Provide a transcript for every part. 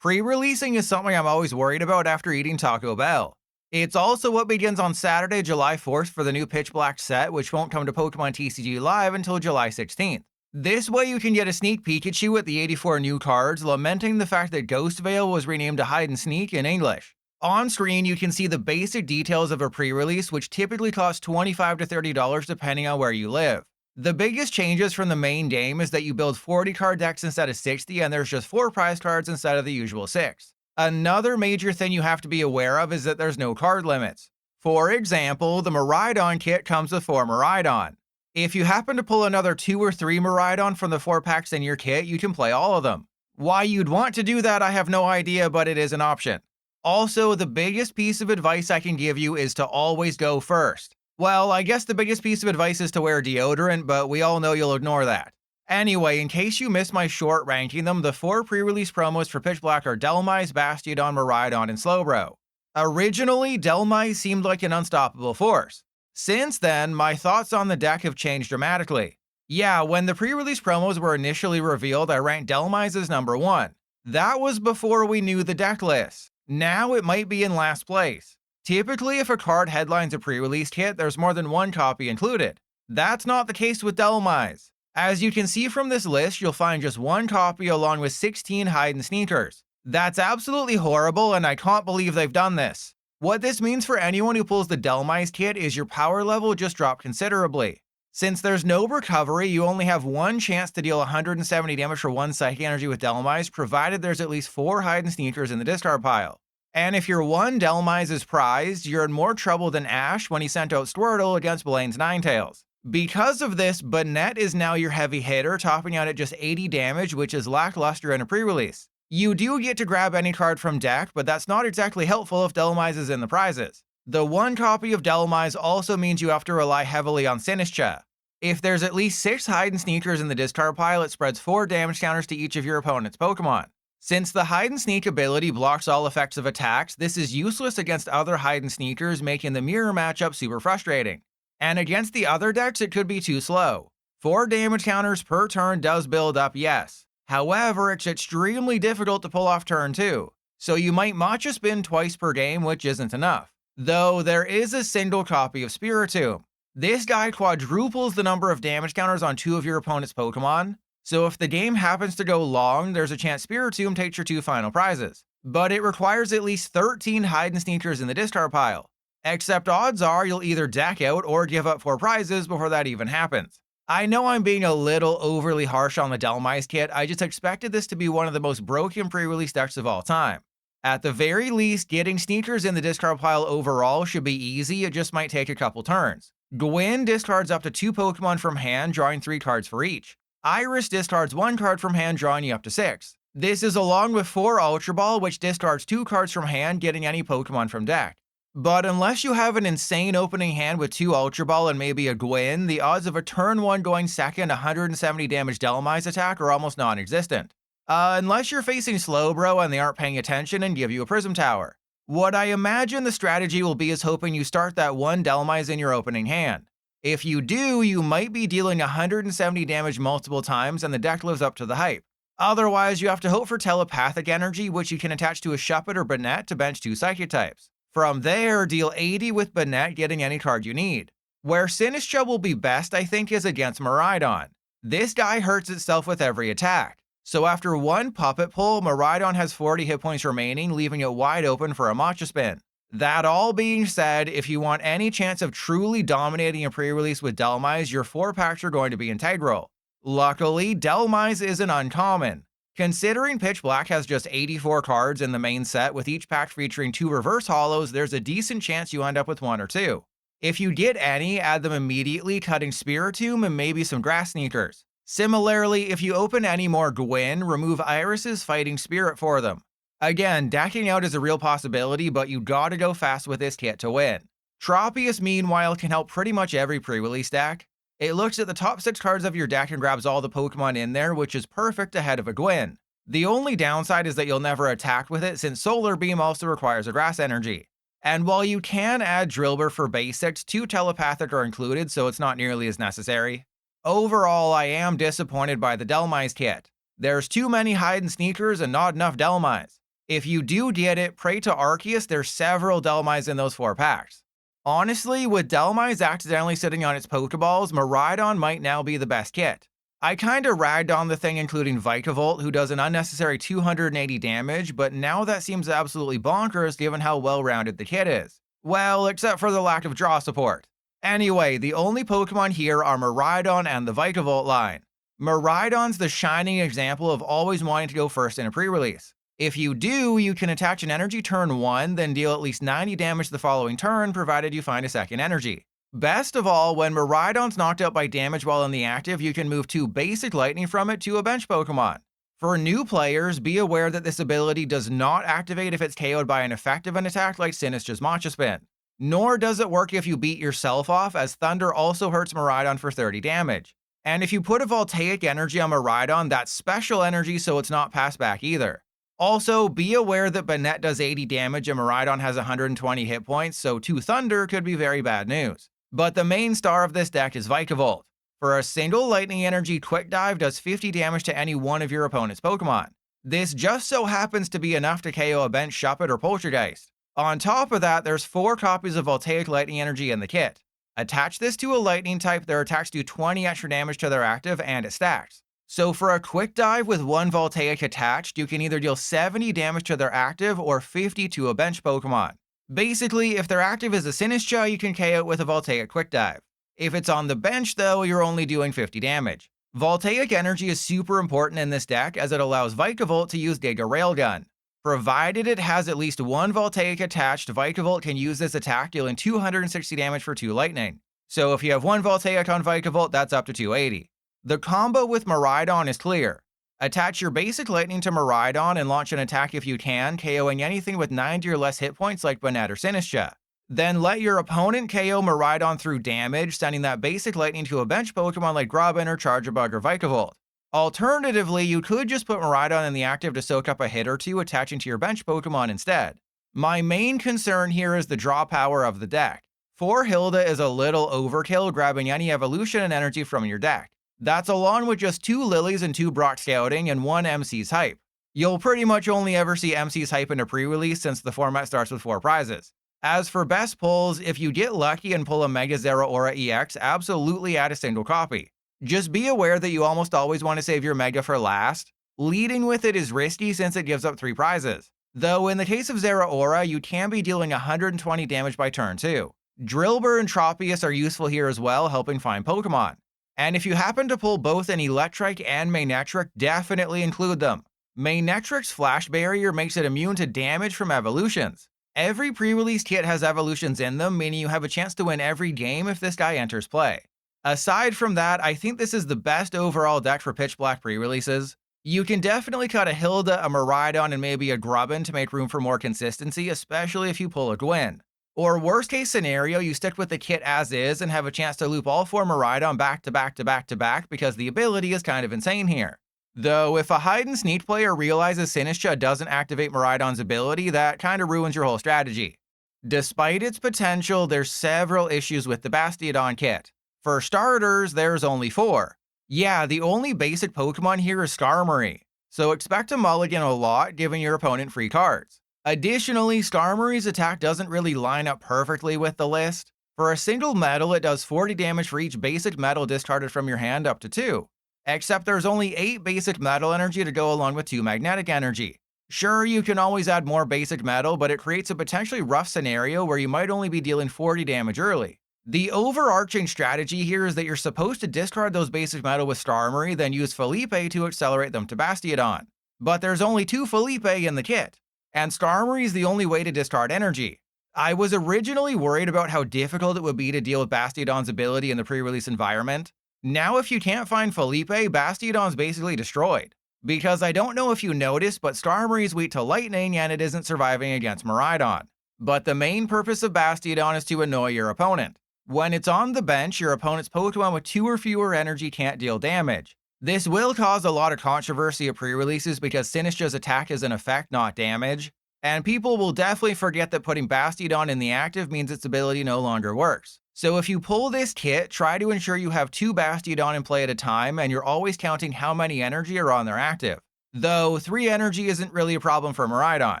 Pre-releasing is something I'm always worried about after eating Taco Bell. It's also what begins on Saturday, July 4th for the new Pitch Black set, which won't come to Pokemon TCG Live until July 16th. This way you can get a sneak Pikachu with the 84 new cards, lamenting the fact that Ghost Veil was renamed to Hide and Sneak in English. On screen, you can see the basic details of a pre-release, which typically costs $25 to $30 depending on where you live. The biggest changes from the main game is that you build 40 card decks instead of 60, and there's just 4 prize cards instead of the usual 6. Another major thing you have to be aware of is that there's no card limits. For example, the Miraidon kit comes with 4 Miraidon. If you happen to pull another 2 or 3 Miraidon from the 4 packs in your kit, you can play all of them. Why you'd want to do that, I have no idea, but it is an option. Also, the biggest piece of advice I can give you is to always go first. Well, I guess the biggest piece of advice is to wear deodorant, but we all know you'll ignore that. Anyway, in case you missed my short ranking them, the 4 pre-release promos for Pitch Black are Dhelmise, Bastiodon, Miraidon, and Slowbro. Originally, Dhelmise seemed like an unstoppable force. Since then, my thoughts on the deck have changed dramatically. Yeah, when the pre-release promos were initially revealed, I ranked Dhelmise as number 1. That was before we knew the deck list. Now it might be in last place. Typically, if a card headlines a pre-released hit, there's more than 1 copy included. That's not the case with Dhelmise. As you can see from this list, you'll find just 1 copy along with 16 hide and sneakers. That's absolutely horrible, and I can't believe they've done this. What this means for anyone who pulls the Dhelmise kit is your power level just dropped considerably. Since there's no recovery, you only have 1 chance to deal 170 damage for 1 psychic energy with Dhelmise, provided there's at least 4 hide and sneakers in the discard pile. And if your 1 Dhelmise is prized, you're in more trouble than Ash when he sent out Squirtle against Blaine's Ninetales. Because of this, Banette is now your heavy hitter, topping out at just 80 damage, which is lackluster in a pre-release. You do get to grab any card from deck, but that's not exactly helpful if Dhelmise is in the prizes. The 1 copy of Dhelmise also means you have to rely heavily on Sinistcha. If there's at least 6 hide and sneakers in the discard pile, it spreads 4 damage counters to each of your opponent's Pokemon. Since the hide and sneak ability blocks all effects of attacks, this is useless against other hide and sneakers, making the mirror matchup super frustrating. And against the other decks, it could be too slow. 4 damage counters per turn does build up, yes. However, it's extremely difficult to pull off turn 2, so you might matcha spin twice per game, which isn't enough. Though there is a single copy of Spiritomb. This guy quadruples the number of damage counters on 2 of your opponent's Pokemon, so if the game happens to go long, there's a chance Spiritomb takes your 2 final prizes. But it requires at least 13 hide and sneakers in the discard pile. Except odds are you'll either deck out or give up 4 prizes before that even happens. I know I'm being a little overly harsh on the Dhelmise kit, I just expected this to be one of the most broken pre-release decks of all time. At the very least, getting sneakers in the discard pile overall should be easy, it just might take a couple turns. Gwyn discards up to 2 Pokemon from hand, drawing 3 cards for each. Iris discards 1 card from hand, drawing you up to 6. This is along with 4 Ultra Ball, which discards 2 cards from hand, getting any Pokemon from deck. But unless you have an insane opening hand with 2 Ultra Ball and maybe a Gwyn, the odds of a turn 1 going second 170 damage Dhelmise attack are almost non-existent. Unless you're facing Slowbro and they aren't paying attention and give you a Prism Tower. What I imagine the strategy will be is hoping you start that 1 Dhelmise in your opening hand. If you do, you might be dealing 170 damage multiple times and the deck lives up to the hype. Otherwise, you have to hope for Telepathic Energy, which you can attach to a Shuppet or Banette to bench 2 Psychic types. From there, deal 80 with Banette, getting any card you need. Where Sinistcha will be best, I think, is against Miraidon. This guy hurts itself with every attack. So after 1 Puppet Pull, Miraidon has 40 hit points remaining, leaving it wide open for a matcha spin. That all being said, if you want any chance of truly dominating a pre-release with Dhelmise, your 4 packs are going to be integral. Luckily, Dhelmise isn't uncommon. Considering Pitch Black has just 84 cards in the main set, with each pack featuring 2 reverse holos, there's a decent chance you end up with 1 or 2. If you get any, add them immediately, cutting Spiritomb and maybe some Grass Sneakers. Similarly, if you open any more Gwyn, remove Iris's Fighting Spirit for them. Again, decking out is a real possibility, but you gotta go fast with this kit to win. Tropius, meanwhile, can help pretty much every pre-release deck. It looks at the top 6 cards of your deck and grabs all the Pokemon in there, which is perfect ahead of a Gwyn. The only downside is that you'll never attack with it, since Solar Beam also requires a Grass Energy. And while you can add Drillbur for basics, 2 Telepathic are included, so it's not nearly as necessary. Overall, I am disappointed by the Dhelmise kit. There's too many hide and sneakers and not enough Dhelmise. If you do get it, pray to Arceus, there's several Dhelmise in those 4 packs. Honestly, with Dhelmise accidentally sitting on its Pokeballs, Miraidon might now be the best kit. I kinda ragged on the thing including Vikavolt, who does an unnecessary 280 damage, but now that seems absolutely bonkers given how well-rounded the kit is. Well, except for the lack of draw support. Anyway, the only Pokemon here are Miraidon and the Vikavolt line. Miraidon's the shining example of always wanting to go first in a pre-release. If you do, you can attach an energy turn 1, then deal at least 90 damage the following turn, provided you find a second energy. Best of all, when Miraidon's knocked out by damage while in the active, you can move 2 basic lightning from it to a bench Pokemon. For new players, be aware that this ability does not activate if it's KO'd by an effective attack like Sinistra's Matcha Spin. Nor does it work if you beat yourself off, as Thunder also hurts Miraidon for 30 damage. And if you put a Voltaic energy on Miraidon, that's special energy, so it's not passed back either. Also, be aware that Banette does 80 damage and Miraidon has 120 hit points, so 2 Thunder could be very bad news. But the main star of this deck is Vikavolt. For a single Lightning Energy, Quick Dive does 50 damage to any one of your opponent's Pokemon. This just so happens to be enough to KO a bench Shuppet or Poltergeist. On top of that, there's 4 copies of Voltaic Lightning Energy in the kit. Attach this to a Lightning type, their attacks do 20 extra damage to their active, and it stacks. So for a Quick Dive with 1 Voltaic attached, you can either deal 70 damage to their active or 50 to a bench Pokemon. Basically, if their active is a Sinistcha, you can KO it with a Voltaic Quick Dive. If it's on the bench though, you're only doing 50 damage. Voltaic Energy is super important in this deck as it allows Vikavolt to use Giga Railgun. Provided it has at least 1 Voltaic attached, Vikavolt can use this attack, dealing 260 damage for 2 Lightning. So if you have 1 Voltaic on Vikavolt, that's up to 280. The combo with Miraidon is clear. Attach your basic Lightning to Miraidon and launch an attack if you can, KOing anything with 90 or less hit points like Banette or Sinistcha. Then let your opponent KO Miraidon through damage, sending that basic Lightning to a bench Pokemon like Groudon or Charjabug or Vikavolt. Alternatively, you could just put Miraidon in the active to soak up a hit or 2, attaching to your bench Pokemon instead. My main concern here is the draw power of the deck. 4 Hilda is a little overkill, grabbing any evolution and energy from your deck. That's along with just 2 Lilies and 2 Brock Scouting and 1 MC's Hype. You'll pretty much only ever see MC's Hype in a pre-release since the format starts with 4 prizes. As for best pulls, if you get lucky and pull a Mega Zeraora EX, absolutely add a single copy. Just be aware that you almost always want to save your Mega for last. Leading with it is risky since it gives up 3 prizes. Though in the case of Zeraora, you can be dealing 120 damage by turn 2. Drillbur and Tropius are useful here as well, helping find Pokemon. And if you happen to pull both an Electrike and Manectric, definitely include them. Manectric's Flash Barrier makes it immune to damage from evolutions. Every pre-release kit has evolutions in them, meaning you have a chance to win every game if this guy enters play. Aside from that, I think this is the best overall deck for Pitch Black pre-releases. You can definitely cut a Hilda, a Miraidon, and maybe a Grubbin to make room for more consistency, especially if you pull a Gwyn. Or worst case scenario, you stick with the kit as is and have a chance to loop all 4 Miraidon back to back to back to back because the ability is kind of insane here. Though, if a hide and sneak player realizes Sinistcha doesn't activate Miraidon's ability, that kinda ruins your whole strategy. Despite its potential, there's several issues with the Bastiodon kit. For starters, there's only 4. Yeah, the only basic Pokemon here is Skarmory, so expect to mulligan a lot, giving your opponent free cards. Additionally, Skarmory's attack doesn't really line up perfectly with the list. For a single metal, it does 40 damage for each basic metal discarded from your hand up to 2. Except there's only 8 basic metal energy to go along with 2 magnetic energy. Sure, you can always add more basic metal, but it creates a potentially rough scenario where you might only be dealing 40 damage early. The overarching strategy here is that you're supposed to discard those basic metal with Skarmory, then use Felipe to accelerate them to Bastiodon. But there's only 2 Felipe in the kit, and Skarmory is the only way to discard energy. I was originally worried about how difficult it would be to deal with Bastiodon's ability in the pre-release environment. Now if you can't find Felipe, Bastiodon's basically destroyed. Because I don't know if you noticed, but Skarmory is weak to lightning and it isn't surviving against Miraidon. But the main purpose of Bastiodon is to annoy your opponent. When it's on the bench, your opponent's Pokemon with 2 or fewer energy can't deal damage. This will cause a lot of controversy at pre-releases because Sinistra's attack is an effect, not damage. And people will definitely forget that putting Bastiodon in the active means its ability no longer works. So if you pull this kit, try to ensure you have 2 Bastiodon in play at a time and you're always counting how many energy are on their active. Though 3 energy isn't really a problem for Miraidon.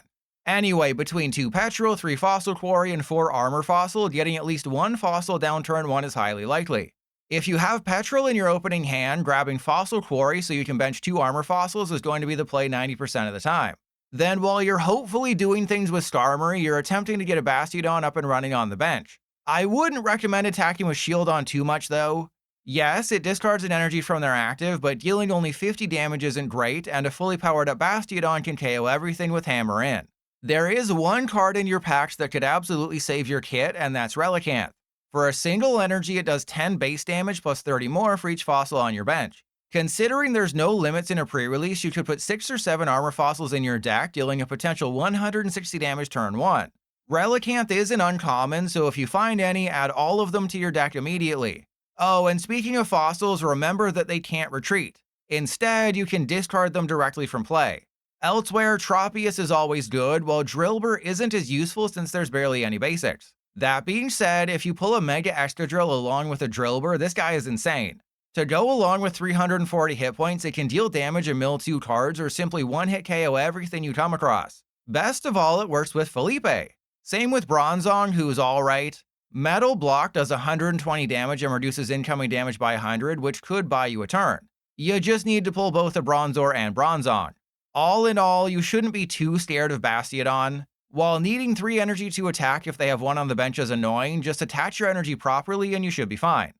Anyway, between 2 petrol, 3 fossil quarry, and 4 armor fossil, getting at least 1 fossil down turn 1 is highly likely. If you have petrol in your opening hand, grabbing fossil quarry so you can bench 2 armor fossils is going to be the play 90% of the time. Then while you're hopefully doing things with Starmie, you're attempting to get a Bastiodon up and running on the bench. I wouldn't recommend attacking with Shieldon too much though. Yes, it discards an energy from their active, but dealing only 50 damage isn't great, and a fully powered up Bastiodon can KO everything with Hammer in. There is one card in your packs that could absolutely save your kit, and that's Relicanth. For a single energy, it does 10 base damage plus 30 more for each fossil on your bench. Considering there's no limits in a pre-release, you could put 6 or 7 armor fossils in your deck, dealing a potential 160 damage turn 1. Relicanth isn't uncommon, so if you find any, add all of them to your deck immediately. Oh, and speaking of fossils, remember that they can't retreat. Instead, you can discard them directly from play. Elsewhere, Tropius is always good, while Drillbur isn't as useful since there's barely any basics. That being said, if you pull a Mega Excadrill along with a Drillbur, this guy is insane. To go along with 340 hit points, it can deal damage and mill 2 cards or simply one-hit KO everything you come across. Best of all, it works with Felipe. Same with Bronzong, who's alright. Metal Block does 120 damage and reduces incoming damage by 100, which could buy you a turn. You just need to pull both a Bronzor and Bronzong. All in all, you shouldn't be too scared of Bastiodon. While needing 3 energy to attack if they have 1 on the bench is annoying, just attach your energy properly and you should be fine.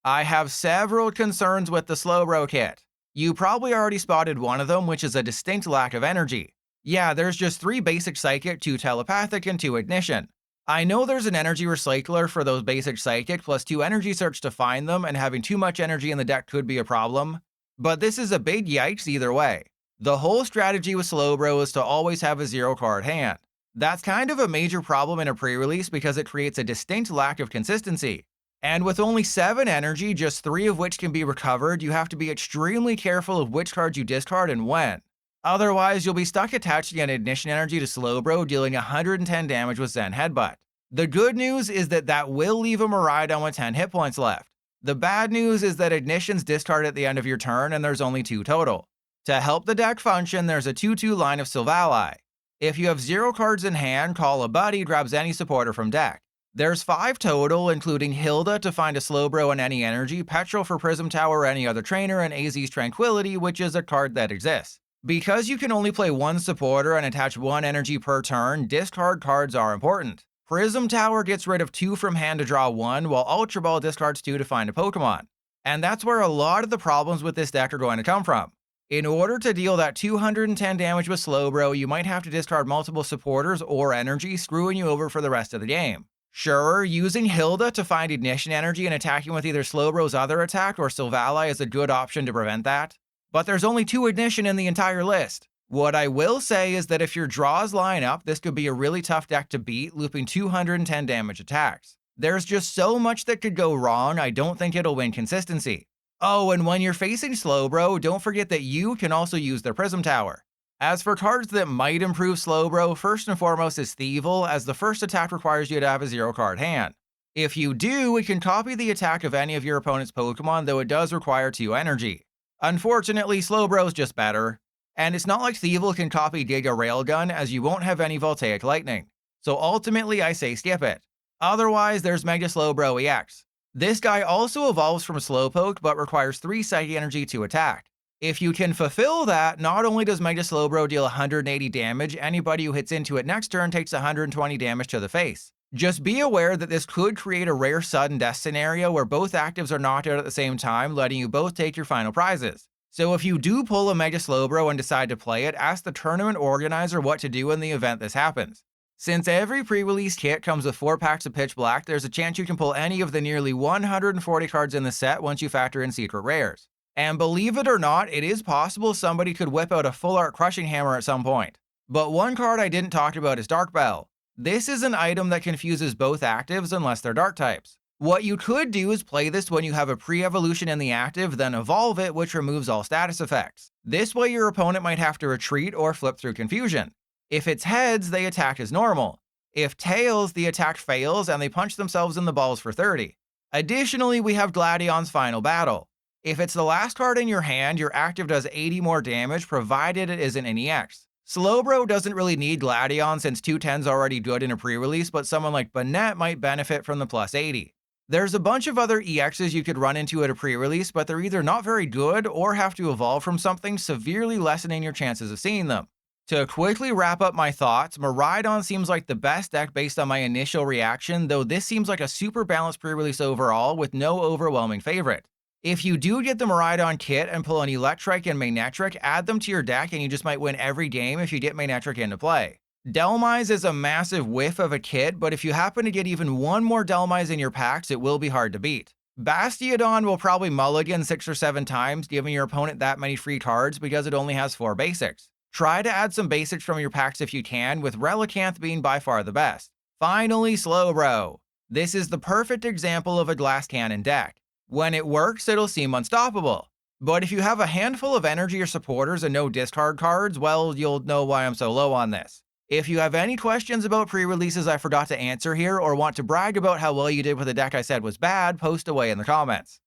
I have several concerns with the Slowbro kit. You probably already spotted one of them, which is a distinct lack of energy. Yeah, there's just 3 basic Psychic, 2 Telepathic, and 2 Ignition. I know there's an energy recycler for those basic Psychic, plus 2 energy search to find them, and having too much energy in the deck could be a problem. But this is a big yikes either way. The whole strategy with Slowbro is to always have a 0-card hand. That's kind of a major problem in a pre-release because it creates a distinct lack of consistency. And with only 7 energy, just 3 of which can be recovered, you have to be extremely careful of which cards you discard and when. Otherwise, you'll be stuck attaching an Ignition energy to Slowbro, dealing 110 damage with Zen Headbutt. The good news is that will leave a Miraidon with 10 hit points left. The bad news is that Ignition's discard at the end of your turn and there's only 2 total. To help the deck function, there's a 2/2 line of Silvally. If you have 0 cards in hand, call a buddy, grabs any supporter from deck. There's 5 total, including Hilda to find a Slowbro and any energy, Petrol for Prism Tower or any other trainer, and AZ's Tranquility, which is a card that exists. Because you can only play 1 supporter and attach 1 energy per turn, discard cards are important. Prism Tower gets rid of 2 from hand to draw 1, while Ultra Ball discards 2 to find a Pokemon. And that's where a lot of the problems with this deck are going to come from. In order to deal that 210 damage with Slowbro, you might have to discard multiple supporters or energy, screwing you over for the rest of the game. Sure, using Hilda to find Ignition energy and attacking with either Slowbro's other attack or Silvally is a good option to prevent that. But there's only 2 Ignition in the entire list. What I will say is that if your draws line up, this could be a really tough deck to beat, looping 210 damage attacks. There's just so much that could go wrong, I don't think it'll win consistency. Oh, and when you're facing Slowbro, don't forget that you can also use their Prism Tower. As for cards that might improve Slowbro, first and foremost is Thievul, as the first attack requires you to have a 0-card hand. If you do, it can copy the attack of any of your opponent's Pokemon, though it does require 2 energy. Unfortunately, Slowbro's just better. And it's not like Thievul can copy Giga Railgun, as you won't have any Voltaic Lightning. So ultimately, I say skip it. Otherwise, there's Mega Slowbro EX. This guy also evolves from Slowpoke, but requires 3 Psychic Energy to attack. If you can fulfill that, not only does Mega Slowbro deal 180 damage, anybody who hits into it next turn takes 120 damage to the face. Just be aware that this could create a rare sudden death scenario where both actives are knocked out at the same time, letting you both take your final prizes. So if you do pull a Mega Slowbro and decide to play it, ask the tournament organizer what to do in the event this happens. Since every pre-release kit comes with 4 packs of Pitch Black, there's a chance you can pull any of the nearly 140 cards in the set once you factor in secret rares. And believe it or not, it is possible somebody could whip out a full art Crushing Hammer at some point. But one card I didn't talk about is Dark Bell. This is an item that confuses both actives unless they're dark types. What you could do is play this when you have a pre-evolution in the active, then evolve it, which removes all status effects. This way your opponent might have to retreat or flip through confusion. If it's heads, they attack as normal. If tails, the attack fails and they punch themselves in the balls for 30. Additionally, we have Gladion's Final Battle. If it's the last card in your hand, your active does 80 more damage provided it isn't an EX. Slowbro doesn't really need Gladion since 210's already good in a pre-release, but someone like Banette might benefit from the plus 80. There's a bunch of other EXs you could run into at a pre-release, but they're either not very good or have to evolve from something, severely lessening your chances of seeing them. To quickly wrap up my thoughts, Miraidon seems like the best deck based on my initial reaction, though this seems like a super balanced pre-release overall with no overwhelming favorite. If you do get the Miraidon kit and pull an Electrike and Manectric, add them to your deck and you just might win every game if you get Manectric into play. Dhelmise is a massive whiff of a kit, but if you happen to get even one more Dhelmise in your packs, it will be hard to beat. Bastiodon will probably mulligan 6 or 7 times, giving your opponent that many free cards because it only has 4 basics. Try to add some basics from your packs if you can, with Relicanth being by far the best. Finally, Slowbro. This is the perfect example of a glass cannon deck. When it works, it'll seem unstoppable. But if you have a handful of energy or supporters and no discard cards, well, you'll know why I'm so low on this. If you have any questions about pre-releases I forgot to answer here, or want to brag about how well you did with a deck I said was bad, post away in the comments.